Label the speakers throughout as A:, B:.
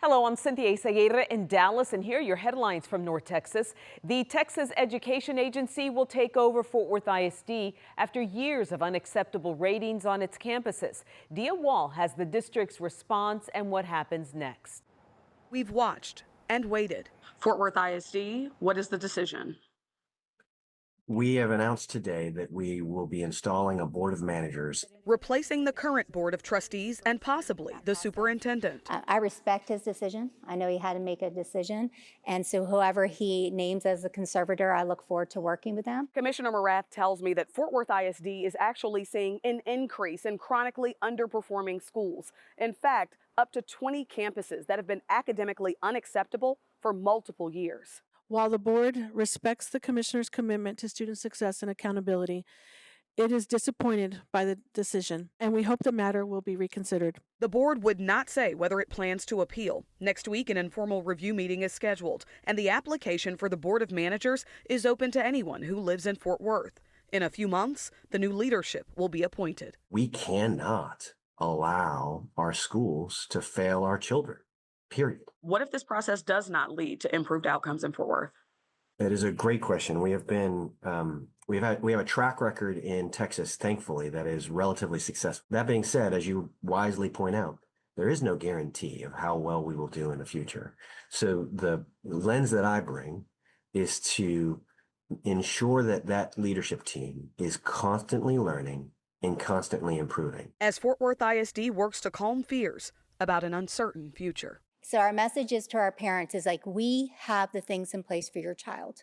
A: Hello, I'm Cynthia Izaguirre in Dallas, and here are your headlines from North Texas. The Texas Education Agency will take over Fort Worth ISD after years of unacceptable ratings on its campuses. Dia Wall has the district's response and what happens next.
B: We've watched and waited.
C: Fort Worth ISD, what is the decision?
D: We have announced today that we will be installing a board of managers.
B: Replacing the current board of trustees and possibly the superintendent.
E: I respect his decision. I know he had to make a decision. And so whoever he names as the conservator, I look forward to working with them.
B: Commissioner Morath tells me that Fort Worth ISD is actually seeing an increase in chronically underperforming schools. In fact, up to 20 campuses that have been academically unacceptable for multiple years.
F: While the board respects the commissioner's commitment to student success and accountability, it is disappointed by the decision, and we hope the matter will be reconsidered.
B: The board would not say whether it plans to appeal. Next week, an informal review meeting is scheduled, and the application for the board of managers is open to anyone who lives in Fort Worth. In a few months, the new leadership will be appointed.
D: We cannot allow our schools to fail our children, period.
C: What if this process does not lead to improved outcomes in Fort Worth?
D: That is a great question. We have a track record in Texas, thankfully, that is relatively successful. That being said, as you wisely point out, there is no guarantee of how well we will do in the future. So the lens that I bring is to ensure that that leadership team is constantly learning and constantly improving.
B: As Fort Worth ISD works to calm fears about an uncertain future.
E: So our message is to our parents is like, we have the things in place for your child.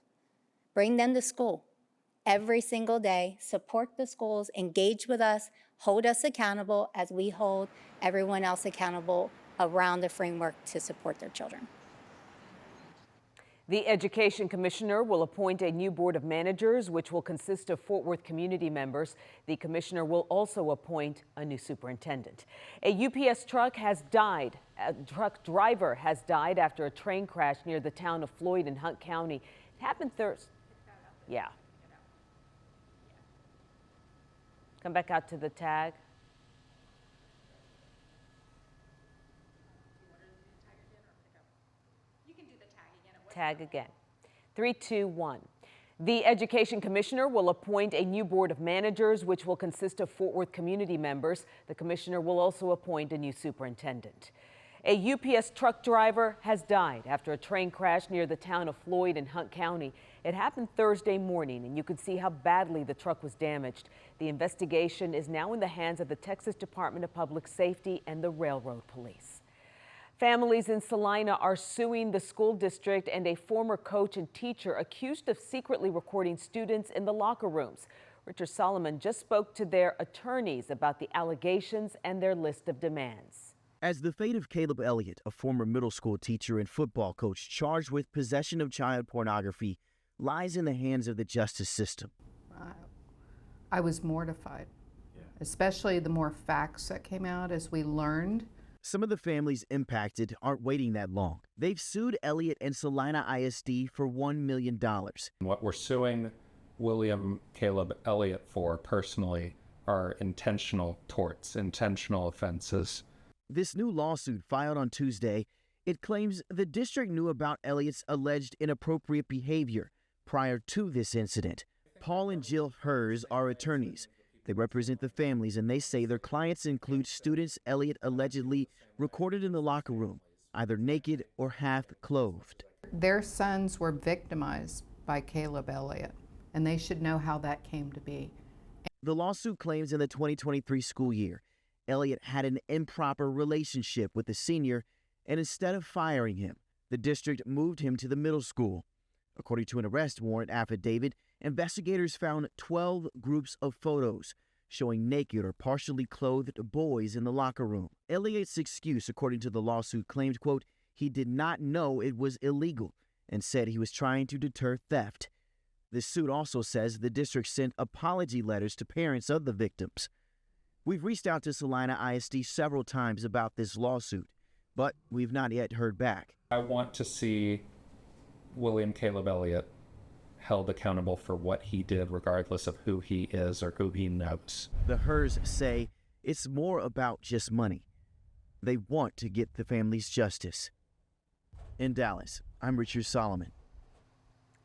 E: Bring them to school every single day, support the schools, engage with us, hold us accountable as we hold everyone else accountable around the framework to support their children.
A: The Education Commissioner will appoint a new board of managers, which will consist of Fort Worth community members. The commissioner will also appoint a new superintendent. A UPS truck has died. A truck driver has died after a train crash near the town of Floyd in Hunt County. It happened Thursday. Yeah. Come back out to the tag. Tag again. 3, 2, 1. The Education Commissioner will appoint a new board of managers, which will consist of Fort Worth community members. The commissioner will also appoint a new superintendent. A UPS truck driver has died after a train crash near the town of Floyd in Hunt County. It happened Thursday morning, and you could see how badly the truck was damaged. The investigation is now in the hands of the Texas Department of Public Safety and the Railroad Police. Families in Salina are suing the school district and a former coach and teacher accused of secretly recording students in the locker rooms. Richard Solomon just spoke to their attorneys about the allegations and their list of demands.
G: As the fate of Caleb Elliott, a former middle school teacher and football coach charged with possession of child pornography, lies in the hands of the justice system.
H: I was mortified, especially the more facts that came out as we learned.
G: Some of the families impacted aren't waiting that long. They've sued Elliott and Salina ISD for $1 million.
I: What we're suing William Caleb Elliott for personally are intentional torts, intentional offenses.
G: This new lawsuit filed on Tuesday, it claims the district knew about Elliott's alleged inappropriate behavior prior to this incident. Paul and Jill Hers are attorneys. They represent the families, and they say their clients include students Elliott allegedly recorded in the locker room, either naked or half clothed.
H: Their sons were victimized by Caleb Elliott, and they should know how that came to be.
G: The lawsuit claims in the 2023 school year, Elliott had an improper relationship with the senior, and instead of firing him, the district moved him to the middle school. According to an arrest warrant affidavit, investigators found 12 groups of photos showing naked or partially clothed boys in the locker room. Elliott's excuse, according to the lawsuit, claimed, quote, he did not know it was illegal and said he was trying to deter theft. This suit also says the district sent apology letters to parents of the victims. We've reached out to Salina ISD several times about this lawsuit, but we've not yet heard back.
I: I want to see William Caleb Elliott held accountable for what he did, regardless of who he is or who he knows.
G: The Hers say it's more about just money. They want to get the families justice. In Dallas, I'm Richard Solomon.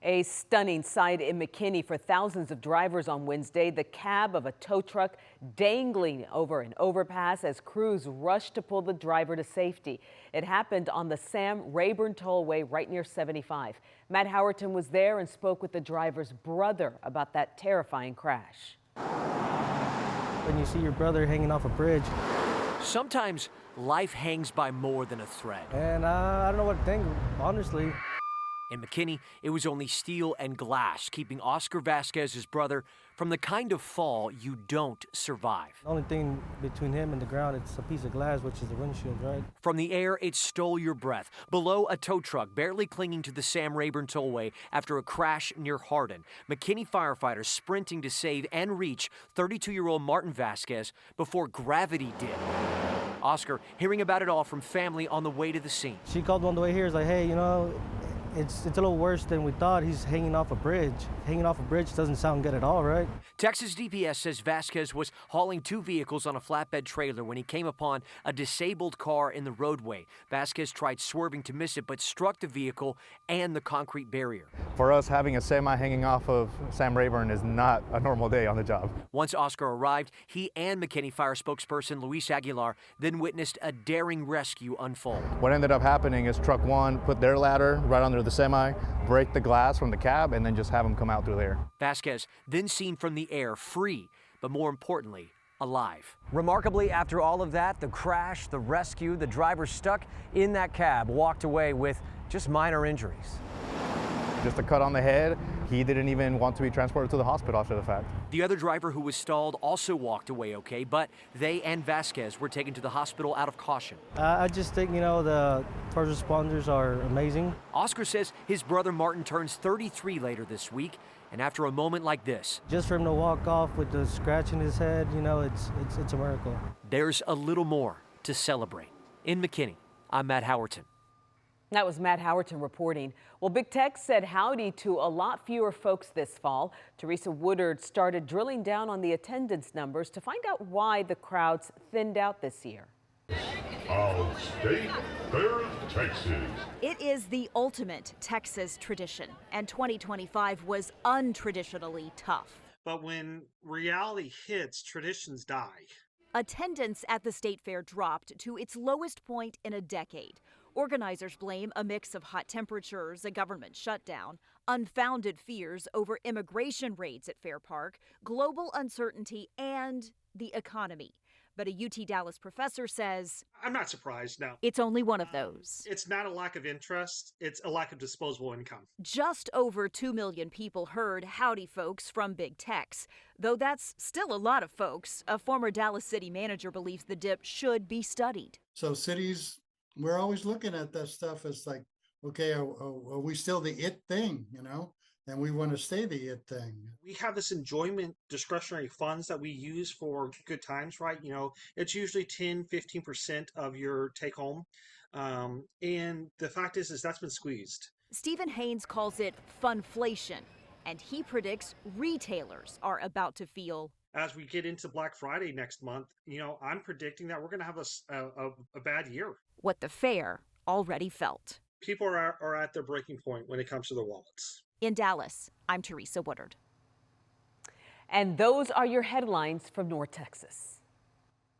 A: A stunning sight in McKinney for thousands of drivers on Wednesday. The cab of a tow truck dangling over an overpass as crews rushed to pull the driver to safety. It happened on the Sam Rayburn Tollway right near 75. Matt Howerton was there and spoke with the driver's brother about that terrifying crash.
J: When you see your brother hanging off a bridge.
K: Sometimes life hangs by more than a thread.
J: And I don't know what to think, honestly.
K: In McKinney, it was only steel and glass keeping Oscar Vasquez's brother from the kind of fall you don't survive.
J: The only thing between him and the ground, it's a piece of glass, which is the windshield, right?
K: From the air, it stole your breath. Below, a tow truck barely clinging to the Sam Rayburn Tollway after a crash near Hardin. McKinney firefighters sprinting to save and reach 32-year-old Martin Vasquez before gravity did. Oscar hearing about it all from family on the way to the scene.
J: She called me on the way here. It's like, hey, you know, it's a little worse than we thought. He's hanging off a bridge. Hanging off a bridge doesn't sound good at all, right?
K: Texas DPS says Vasquez was hauling two vehicles on a flatbed trailer when he came upon a disabled car in the roadway. Vasquez tried swerving to miss it, but struck the vehicle and the concrete barrier.
L: For us, having a semi hanging off of Sam Rayburn is not a normal day on the job.
K: Once Oscar arrived, he and McKinney Fire spokesperson Luis Aguilar then witnessed a daring rescue unfold.
L: What ended up happening is truck one put their ladder right under the semi, break the glass from the cab, and then just have them come out through there.
K: Vasquez then seen from the air free, but more importantly, alive.
M: Remarkably, after all of that, the crash, the rescue, the driver stuck in that cab walked away with just minor injuries.
L: Just a cut on the head. He didn't even want to be transported to the hospital after the fact.
K: The other driver who was stalled also walked away okay, but they and Vasquez were taken to the hospital out of caution.
J: I just think, you know, the first responders are amazing.
K: Oscar says his brother Martin turns 33 later this week, and after a moment like this,
J: just for him to walk off with the scratch in his head, you know, it's a miracle.
K: There's a little more to celebrate. In McKinney, I'm Matt Howerton.
A: That was Matt Howerton reporting. Well, Big Tech said howdy to a lot fewer folks this fall. Teresa Woodard started drilling down on the attendance numbers to find out why the crowds thinned out this year.
N: Our State Fair of Texas.
O: It is the ultimate Texas tradition, and 2025 was untraditionally tough.
P: But when reality hits, traditions die.
O: Attendance at the State Fair dropped to its lowest point in a decade. Organizers blame a mix of hot temperatures, a government shutdown, unfounded fears over immigration raids at Fair Park, global uncertainty, and the economy. But a UT Dallas professor says,
P: I'm not surprised, no.
O: It's only one of those.
P: It's not a lack of interest, it's a lack of disposable income.
O: Just over 2 million people heard howdy folks from Big Techs. Though that's still a lot of folks, a former Dallas city manager believes the dip should be studied.
Q: So cities, we're always looking at that stuff as like, okay, are we still the it thing, you know? And we want to stay the it thing.
P: We have this enjoyment discretionary funds that we use for good times, right? You know, it's usually 10, 15% of your take home. And the fact is that's been squeezed.
O: Stephen Haynes calls it funflation, and he predicts retailers are about to feel.
P: As we get into Black Friday next month, you know, I'm predicting that we're going to have a bad year.
O: What the fair already felt.
P: People are at their breaking point when it comes to their wallets.
O: In Dallas, I'm Teresa Woodard.
A: And those are your headlines from North Texas.